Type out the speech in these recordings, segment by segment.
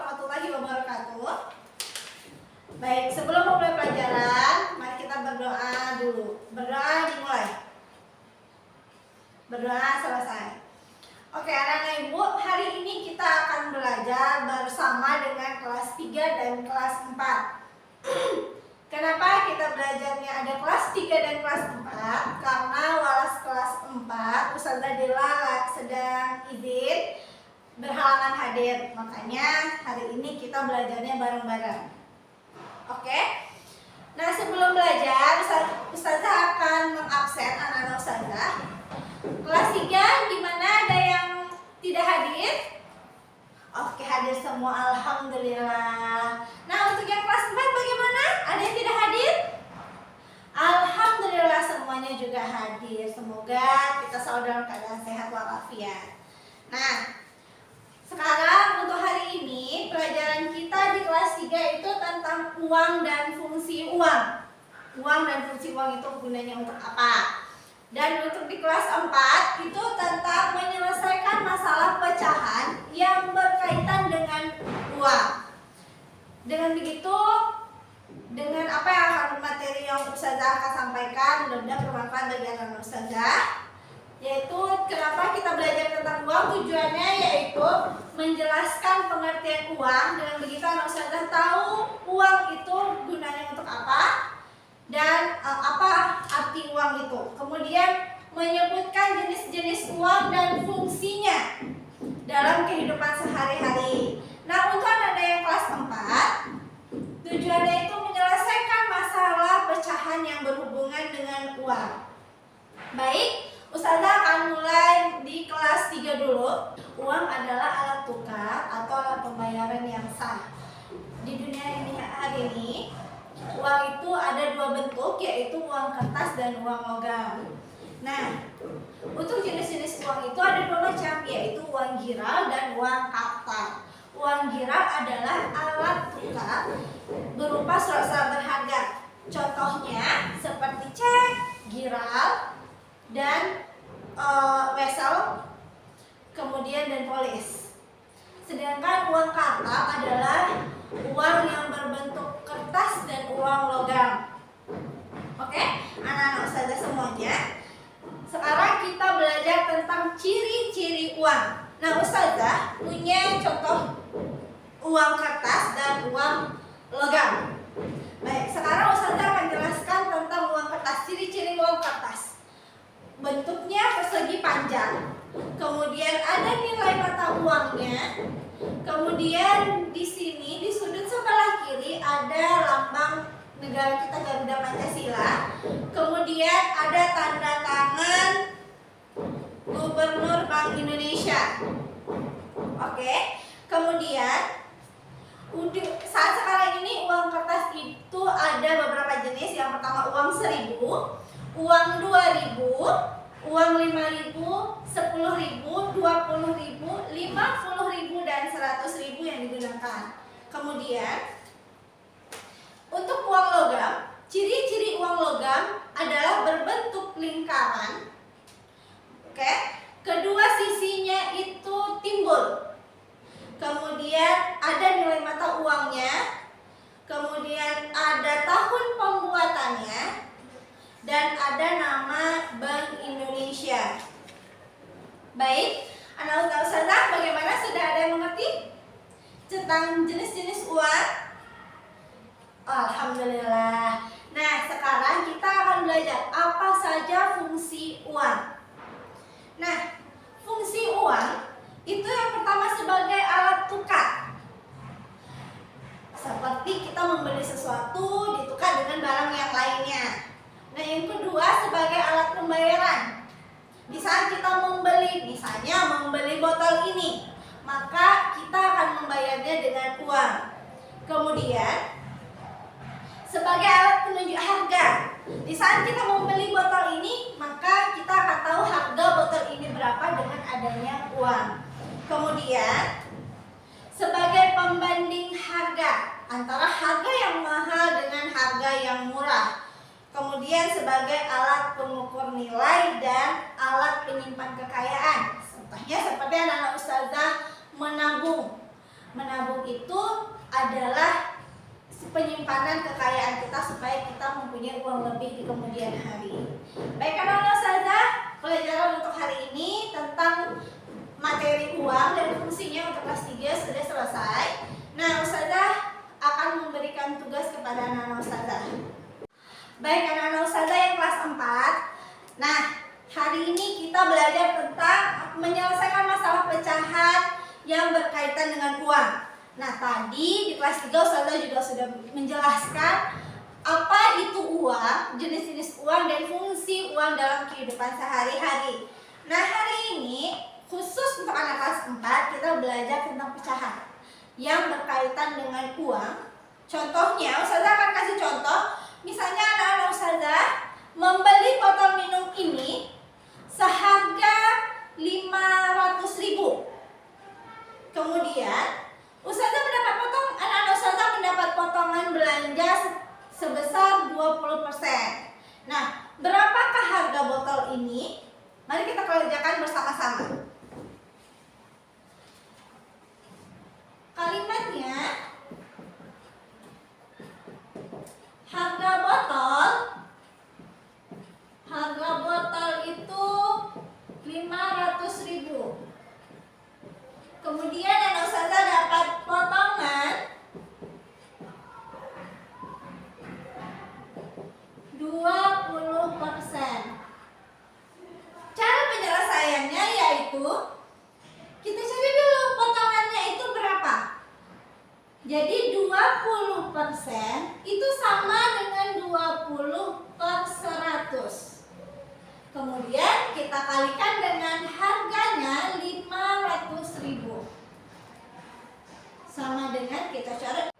warahmatullahi wabarakatuh. Baik, sebelum memulai pelajaran, mari kita berdoa dulu. Berdoa dimulai. Berdoa selesai. Oke, anak-anak ibu, hari ini kita akan belajar bersama dengan kelas 3 dan kelas 4. Kenapa kita belajarnya ada kelas 3 dan kelas 4? Karena walas kelas 4 Ustazah Dila sedang izin berhalangan hadir. Makanya hari ini kita belajarnya bareng-bareng. Oke. Nah, sebelum belajar Ustazah akan mengabsen anak-anak Ustazah. Kelas 3 gimana, ada yang tidak hadir? Oke, hadir semua, alhamdulillah. Nah, untuk yang kelas 4 bagaimana? Ada yang tidak hadir? Alhamdulillah semuanya juga hadir. Semoga kita selalu dalam keadaan sehat walafiat. Nah, sekarang untuk hari ini pelajaran kita di kelas 3 itu tentang uang dan fungsi uang. Uang dan fungsi uang itu gunanya untuk apa? Dan untuk di kelas 4 itu tentang menyelesaikan masalah pecahan yang berkaitan dengan uang. Dengan begitu, dengan apa yang akan materi yang Ustazah akan sampaikan, mudah-mudahan bermanfaat bagi anak-anak Ustazah. Yaitu kenapa kita belajar tentang uang, tujuannya yaitu menjelaskan pengertian uang. Dengan begitu anak Ustazah tahu uang itu gunanya untuk apa dan apa arti uang itu. Kemudian menyebutkan jenis-jenis uang dan fungsinya dalam kehidupan sehari-hari. Nah, untuk anak yang kelas 4, tujuannya itu menyelesaikan masalah pecahan yang berhubungan dengan uang. Baik, Ustazah akan mulai di kelas 3 dulu. Uang adalah alat tukar atau alat pembayaran yang sah. Di dunia ini hari ini, uang itu ada dua bentuk, yaitu uang kertas dan uang logam. Nah, untuk jenis-jenis uang itu ada dua macam, yaitu uang giral dan uang kartal. Uang giral adalah alat tukar berupa surat-surat berharga. Contohnya seperti cek, giral, dan wesel, kemudian dan polis. Sedangkan uang kartal adalah uang yang berbentuk kertas dan uang logam. Oke, anak-anak Ustazah semuanya. Sekarang kita belajar tentang ciri-ciri uang. Nah, Ustazah punya contoh uang kertas dan uang logam. Baik, sekarang Ustazah akan jelaskan tentang uang kertas. Ciri-ciri uang kertas. Bentuknya persegi panjang. Kemudian ada nilai mata uangnya. Kemudian di sini di sudut sebelah kiri ada lambang negara kita Garuda Pancasila. Kemudian ada tanda tangan Gubernur Bank Indonesia. Oke. Kemudian saat sekarang ini uang kertas itu ada beberapa jenis. Yang pertama uang 1.000, uang 2.000, uang 5.000, 10.000, 20.000, 50.000 dan 100.000 yang digunakan. Kemudian untuk uang logam, ciri-ciri uang logam adalah berbentuk lingkaran. Oke, kedua sisinya itu timbul. Kemudian ada nilai mata uangnya. Kemudian ada tahun pembuatannya. Dan ada nama Bank Indonesia. Baik, anak Ustazah bagaimana, sudah ada yang mengerti tentang jenis-jenis uang? Alhamdulillah. Nah, sekarang kita akan belajar apa saja fungsi uang. Nah, fungsi uang itu yang pertama sebagai alat tukar. Seperti kita membeli sesuatu ditukar dengan barang yang lainnya. Nah, yang kedua sebagai alat pembayaran. Di saat kita membeli, misalnya membeli botol ini, maka kita akan membayarnya dengan uang. Kemudian sebagai alat penunjuk harga. Di saat kita membeli botol ini, maka kita akan tahu harga botol ini berapa dengan adanya uang. Kemudian sebagai pembanding harga antara harga yang mahal dengan harga yang murah. Kemudian sebagai alat pengukur nilai dan alat penyimpan kekayaan. Contohnya seperti anak-anak Ustazah menabung. Menabung itu adalah penyimpanan kekayaan kita supaya kita mempunyai uang lebih di kemudian hari. Baik anak-anak ustazah, pelajaran untuk hari ini tentang materi uang dan fungsinya untuk kelas 3 sudah selesai. Nah, ustazah akan memberikan tugas kepada anak-anak ustazah. Baik anak-anak ustazah yang kelas 4. Nah, hari ini kita belajar tentang menyelesaikan masalah pecahan yang berkaitan dengan uang. Nah, tadi di kelas 3 ustazah juga sudah menjelaskan apa itu uang, jenis-jenis uang dan fungsi uang dalam kehidupan sehari-hari. Nah, hari ini khusus untuk anak kelas 4 kita belajar tentang pecahan yang berkaitan dengan uang. Contohnya, ustazah akan kasih contoh. Misalnya anak-anak ustazah membeli botol minum ini seharga 500.000. Kemudian ustazah mendapat anak-anak ustazah mendapat potongan belanja sebesar 20%. Nah, berapakah harga botol ini? Mari kita kerjakan bersama-sama. Kalimatnya, harga botol itu 500.000. Kemudian anak ustazah dapat potongan 20%. Cara penyelesaiannya yaitu kita cari dulu potongannya itu berapa. Jadi 20% itu sama dengan 20/100. Kemudian kita kalikan dengan harganya 500.000. Sama dengan kita coret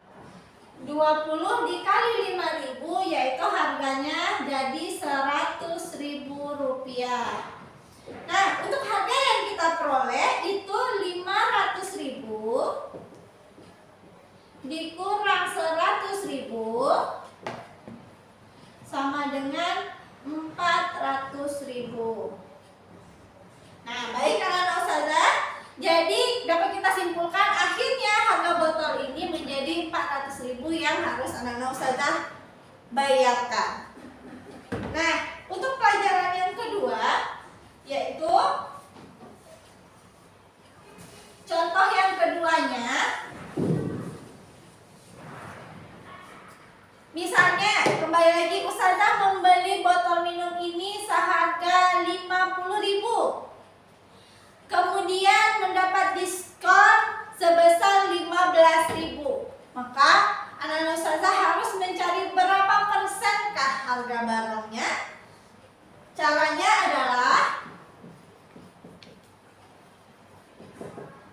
20 dikali 5.000 yaitu harganya jadi 100.000 rupiah. Nah, untuk harga yang kita peroleh itu 500.000 dikurang 100.000 sama dengan 400.000. Nah, baik anak-anak ustazah, jadi dapat kita simpulkan akhirnya harga botol ini menjadi 400.000 yang harus anak-anak ustazah bayarkan. Nah, untuk pelajaran yang kedua yaitu contoh yang keduanya. Misalnya, kembali lagi ustazah membeli botol minum ini seharga 50.000. Kemudian mendapat diskon sebesar 15.000. Maka anak-anak ustazah harus mencari berapa persenkah harga barangnya. Caranya adalah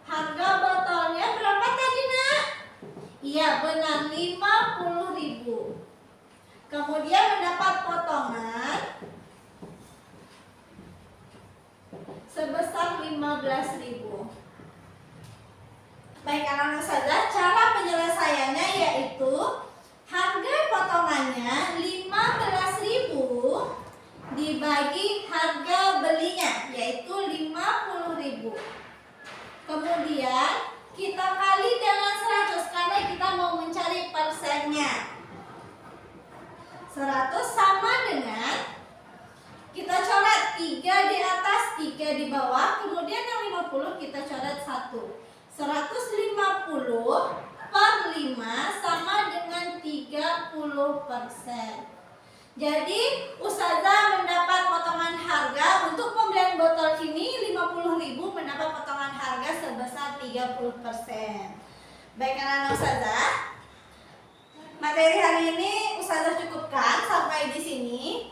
harga botolnya berapa tadi nak? Iya benar, 50.000. Kemudian mendapat potongan sebesar 15.000. Baik anak-anak ustazah, cara penyelesaiannya yaitu harga potongannya 15.000 dibagi harga belinya yaitu 50.000. Kemudian kita kali dengan 100 karena kita mau mencari persennya. 100 sama dengan kita coret 3 di atas, 3 di bawah, kemudian yang 50 kita coret 1. 150 per 5 sama dengan 30%. Jadi ustazah mendapat potongan harga untuk pembelian botol ini 50.000 mendapat potongan harga sebesar 30%. Baik anak-anak ustazah, materi hari ini ustazah cukupkan sampai di sini.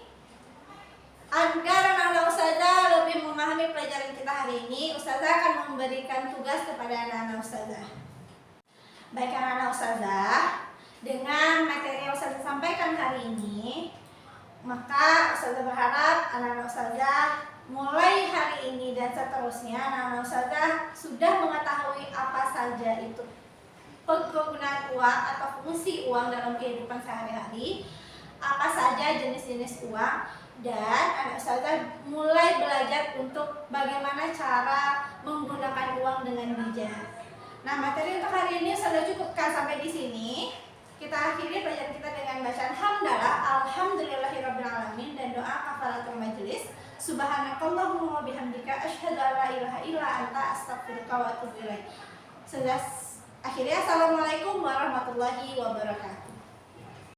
Agar anak-anak ustazah lebih memahami pelajaran kita hari ini, ustazah akan memberikan tugas kepada anak-anak ustazah. Baik anak-anak ustazah, dengan materi yang ustazah sampaikan hari ini, maka ustazah berharap anak-anak ustazah mulai hari ini dan seterusnya anak-anak ustazah sudah mengetahui apa saja itu penggunaan uang atau fungsi uang dalam kehidupan sehari-hari, apa saja jenis-jenis uang, dan anak ustazah mulai belajar untuk bagaimana cara menggunakan uang dengan bijak. Nah, materi untuk hari ini sudah cukupkan sampai di sini. Kita akhiri pelajaran kita dengan bacaan hamdalah, alhamdulillahirabbil alamin, dan doa kafaratul majelis. Subhanakallahumma wa bihamdika asyhadu an la ilaha illa anta astaghfiruka wa atubu ilaik. Sudah akhirnya, assalamualaikum warahmatullahi wabarakatuh.